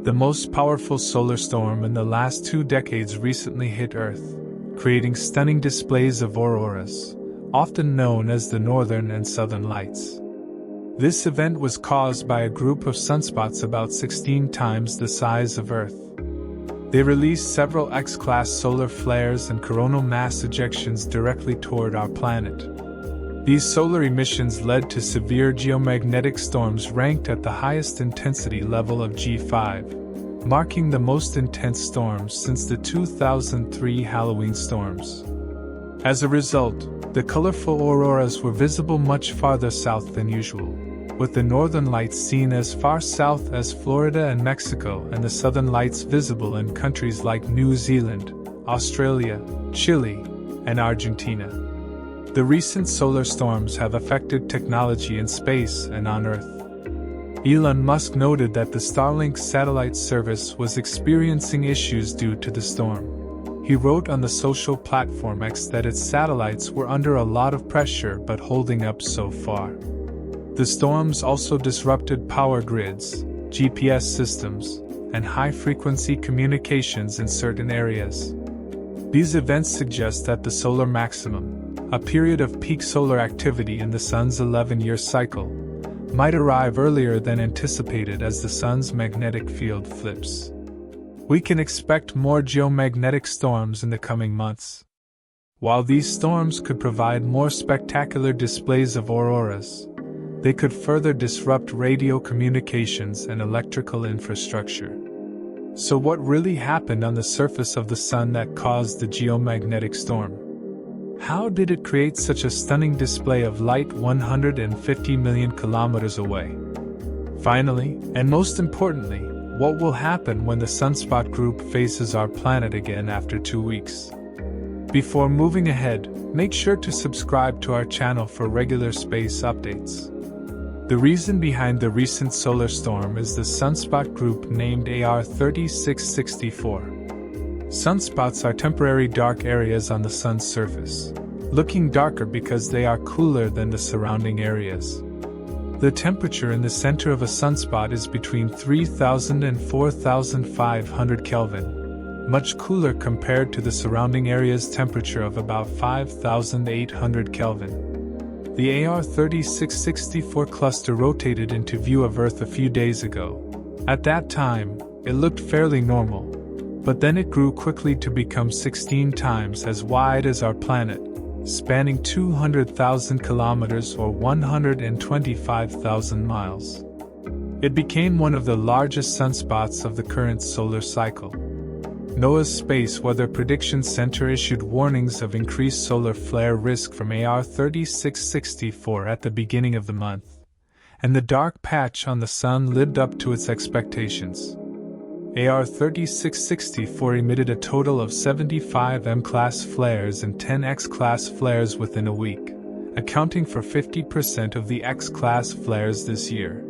The most powerful solar storm in the last 2 decades recently hit Earth, creating stunning displays of auroras, often known as the Northern and Southern Lights. This event was caused by a group of sunspots about 16 times the size of Earth. They released several X-class solar flares and coronal mass ejections directly toward our planet. These solar emissions led to severe geomagnetic storms ranked at the highest intensity level of G5, marking the most intense storms since the 2003 Halloween storms. As a result, the colorful auroras were visible much farther south than usual, with the northern lights seen as far south as Florida and Mexico, and the southern lights visible in countries like New Zealand, Australia, Chile, and Argentina. The recent solar storms have affected technology in space and on Earth. Elon Musk noted that the Starlink satellite service was experiencing issues due to the storm. He wrote on the social platform X that its satellites were under a lot of pressure but holding up so far. The storms also disrupted power grids, GPS systems, and high-frequency communications in certain areas. These events suggest that the solar maximum, a period of peak solar activity in the Sun's 11-year cycle, might arrive earlier than anticipated as the Sun's magnetic field flips. We can expect more geomagnetic storms in the coming months. While these storms could provide more spectacular displays of auroras, they could further disrupt radio communications and electrical infrastructure. So what really happened on the surface of the Sun that caused the geomagnetic storm? How did it create such a stunning display of light 150 million kilometers away? Finally, and most importantly, what will happen when the sunspot group faces our planet again after 2 weeks? Before moving ahead, make sure to subscribe to our channel for regular space updates. The reason behind the recent solar storm is the sunspot group named AR3664. Sunspots are temporary dark areas on the Sun's surface, looking darker because they are cooler than the surrounding areas. The temperature in the center of a sunspot is between 3000 and 4500 Kelvin, much cooler compared to the surrounding area's temperature of about 5800 Kelvin. The AR3664 cluster rotated into view of Earth a few days ago. At that time, it looked fairly normal, but then it grew quickly to become 16 times as wide as our planet, spanning 200,000 kilometers or 125,000 miles. It became one of the largest sunspots of the current solar cycle. NOAA's Space Weather Prediction Center issued warnings of increased solar flare risk from AR3664 at the beginning of the month, and the dark patch on the Sun lived up to its expectations. AR3664 emitted a total of 75 M-class flares and 10 X-class flares within a week, accounting for 50% of the X-class flares this year.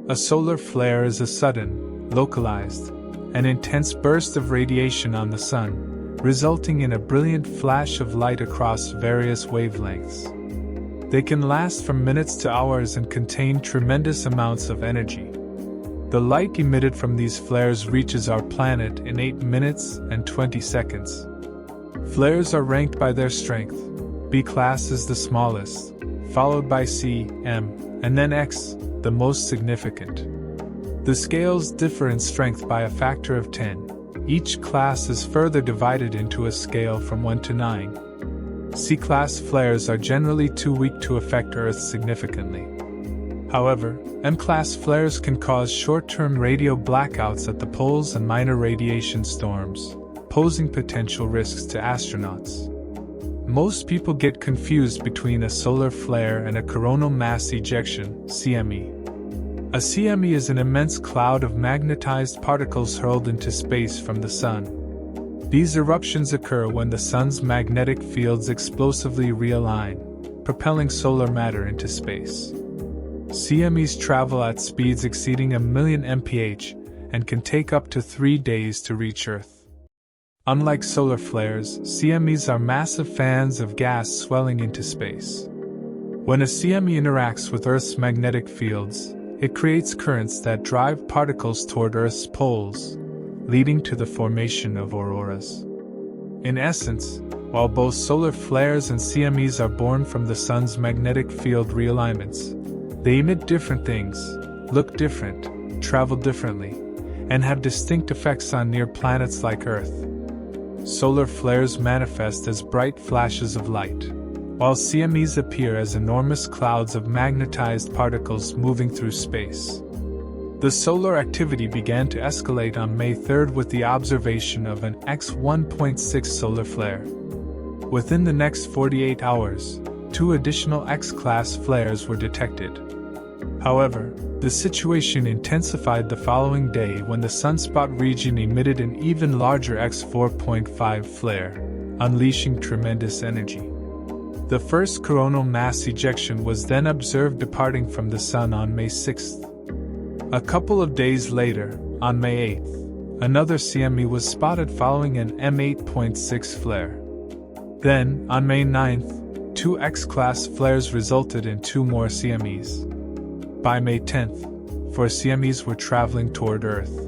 A solar flare is a sudden, localized, and intense burst of radiation on the Sun, resulting in a brilliant flash of light across various wavelengths. They can last from minutes to hours and contain tremendous amounts of energy. The light emitted from these flares reaches our planet in 8 minutes and 20 seconds. Flares are ranked by their strength. B class is the smallest, followed by C, M, and then X, the most significant. The scales differ in strength by a factor of 10. Each class is further divided into a scale from 1 to 9. C-class flares are generally too weak to affect Earth significantly. However, M-class flares can cause short-term radio blackouts at the poles and minor radiation storms, posing potential risks to astronauts. Most people get confused between a solar flare and a coronal mass ejection, CME. A CME is an immense cloud of magnetized particles hurled into space from the Sun. These eruptions occur when the Sun's magnetic fields explosively realign, propelling solar matter into space. CMEs travel at speeds exceeding 1 million mph and can take up to 3 days to reach Earth. Unlike solar flares, CMEs are massive fans of gas swelling into space. When a CME interacts with Earth's magnetic fields, It creates currents that drive particles toward Earth's poles, leading to the formation of auroras. In essence, while both solar flares and CMEs are born from the sun's magnetic field realignments, they emit different things, look different, travel differently, and have distinct effects on near planets like Earth. Solar flares manifest as bright flashes of light, while CMEs appear as enormous clouds of magnetized particles moving through space. The solar activity began to escalate on May 3 with the observation of an X-1.6 solar flare. Within the next 48 hours, 2 additional X-class flares were detected. However, the situation intensified the following day when the sunspot region emitted an even larger X-4.5 flare, unleashing tremendous energy. The first coronal mass ejection was then observed departing from the Sun on May 6. A couple of days later, on May 8, another CME was spotted following an M8.6 flare. Then, on May 9, 2 X-class flares resulted in 2 more CMEs. By May 10, 4 CMEs were traveling toward Earth.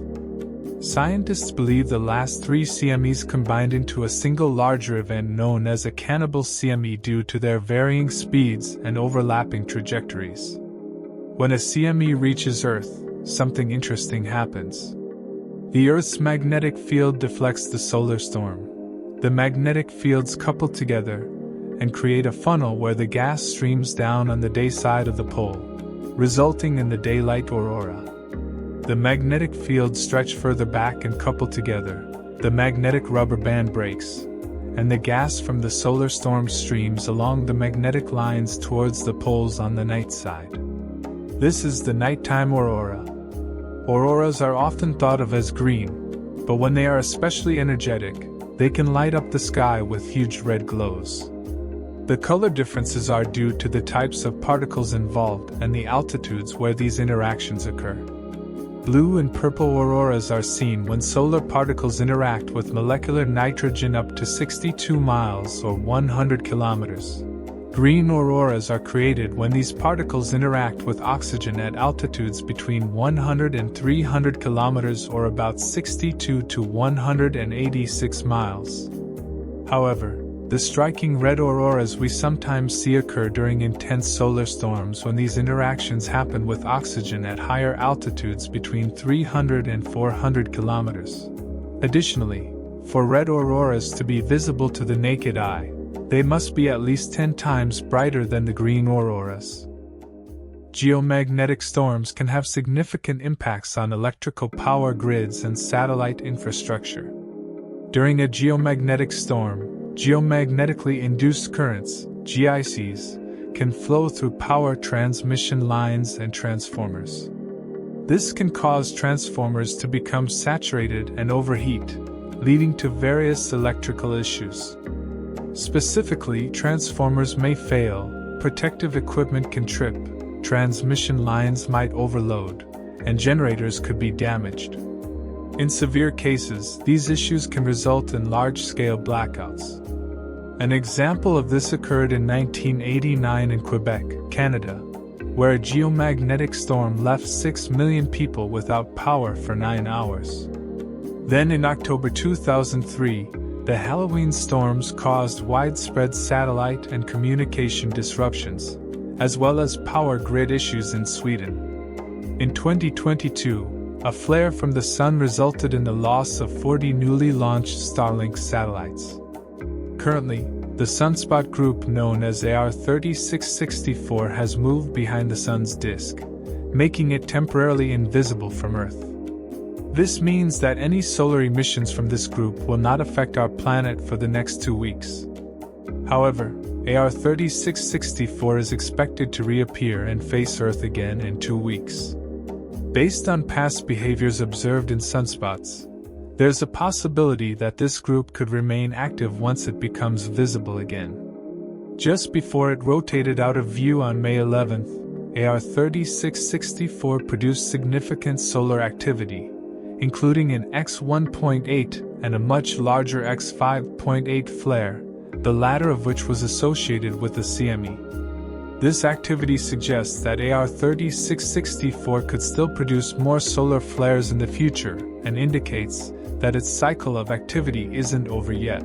Scientists believe the last 3 CMEs combined into a single larger event known as a cannibal CME due to their varying speeds and overlapping trajectories. When a CME reaches Earth, something interesting happens. The Earth's magnetic field deflects the solar storm. The magnetic fields couple together and create a funnel where the gas streams down on the day side of the pole, resulting in the daylight aurora. The magnetic fields stretch further back and couple together, the magnetic rubber band breaks, and the gas from the solar storm streams along the magnetic lines towards the poles on the night side. This is the nighttime aurora. Auroras are often thought of as green, but when they are especially energetic, they can light up the sky with huge red glows. The color differences are due to the types of particles involved and the altitudes where these interactions occur. Blue and purple auroras are seen when solar particles interact with molecular nitrogen up to 62 miles or 100 kilometers. Green auroras are created when these particles interact with oxygen at altitudes between 100 and 300 kilometers or about 62 to 186 miles. However, the striking red auroras we sometimes see occur during intense solar storms when these interactions happen with oxygen at higher altitudes between 300 and 400 kilometers. Additionally, for red auroras to be visible to the naked eye, they must be at least 10 times brighter than the green auroras. Geomagnetic storms can have significant impacts on electrical power grids and satellite infrastructure. During a geomagnetic storm, geomagnetically induced currents, GICs, can flow through power transmission lines and transformers. This can cause transformers to become saturated and overheat, leading to various electrical issues. Specifically, transformers may fail, protective equipment can trip, transmission lines might overload, and generators could be damaged. In severe cases, these issues can result in large-scale blackouts. An example of this occurred in 1989 in Quebec, Canada, where a geomagnetic storm left 6 million people without power for 9 hours. Then in October 2003, the Halloween storms caused widespread satellite and communication disruptions, as well as power grid issues in Sweden. In 2022, a flare from the sun resulted in the loss of 40 newly launched Starlink satellites. Currently, the sunspot group known as AR-3664 has moved behind the sun's disk, making it temporarily invisible from Earth. This means that any solar emissions from this group will not affect our planet for the next 2 weeks. However, AR-3664 is expected to reappear and face Earth again in 2 weeks. Based on past behaviors observed in sunspots, there's a possibility that this group could remain active once it becomes visible again. Just before it rotated out of view on May 11, AR-3664 produced significant solar activity, including an X-1.8 and a much larger X-5.8 flare, the latter of which was associated with the CME. This activity suggests that AR 3664 could still produce more solar flares in the future and indicates that its cycle of activity isn't over yet.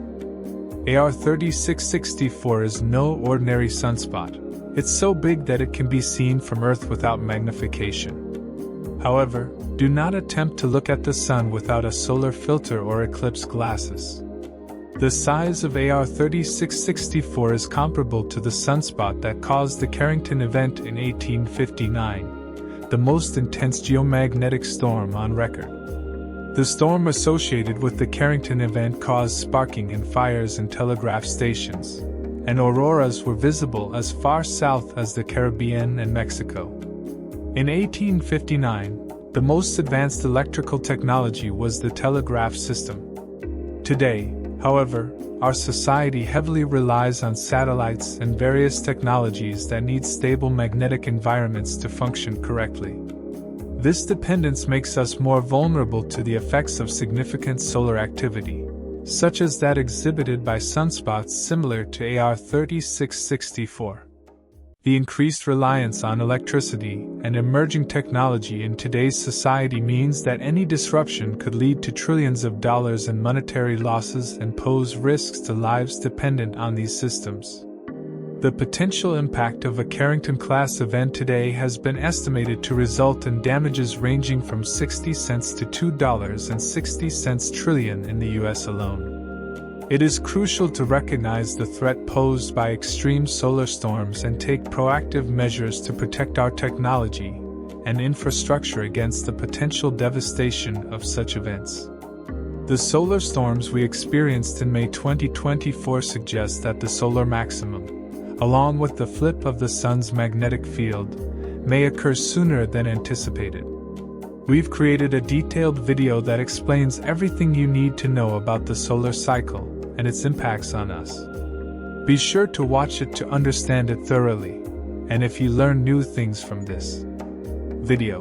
AR 3664 is no ordinary sunspot. It's so big that it can be seen from Earth without magnification. However, do not attempt to look at the sun without a solar filter or eclipse glasses. The size of AR 3664 is comparable to the sunspot that caused the Carrington event in 1859, the most intense geomagnetic storm on record. The storm associated with the Carrington event caused sparking and fires in telegraph stations, and auroras were visible as far south as the Caribbean and Mexico. In 1859, the most advanced electrical technology was the telegraph system. Today, however, our society heavily relies on satellites and various technologies that need stable magnetic environments to function correctly. This dependence makes us more vulnerable to the effects of significant solar activity, such as that exhibited by sunspots similar to AR 3664. The increased reliance on electricity and emerging technology in today's society means that any disruption could lead to trillions of dollars in monetary losses and pose risks to lives dependent on these systems. The potential impact of a Carrington-class event today has been estimated to result in damages ranging from 60 cents to $2.60 trillion in the US alone. It is crucial to recognize the threat posed by extreme solar storms and take proactive measures to protect our technology and infrastructure against the potential devastation of such events. The solar storms we experienced in May 2024 suggest that the solar maximum, along with the flip of the sun's magnetic field, may occur sooner than anticipated. We've created a detailed video that explains everything you need to know about the solar cycle and its impacts on us. Be sure to watch it to understand it thoroughly, and if you learn new things from this video,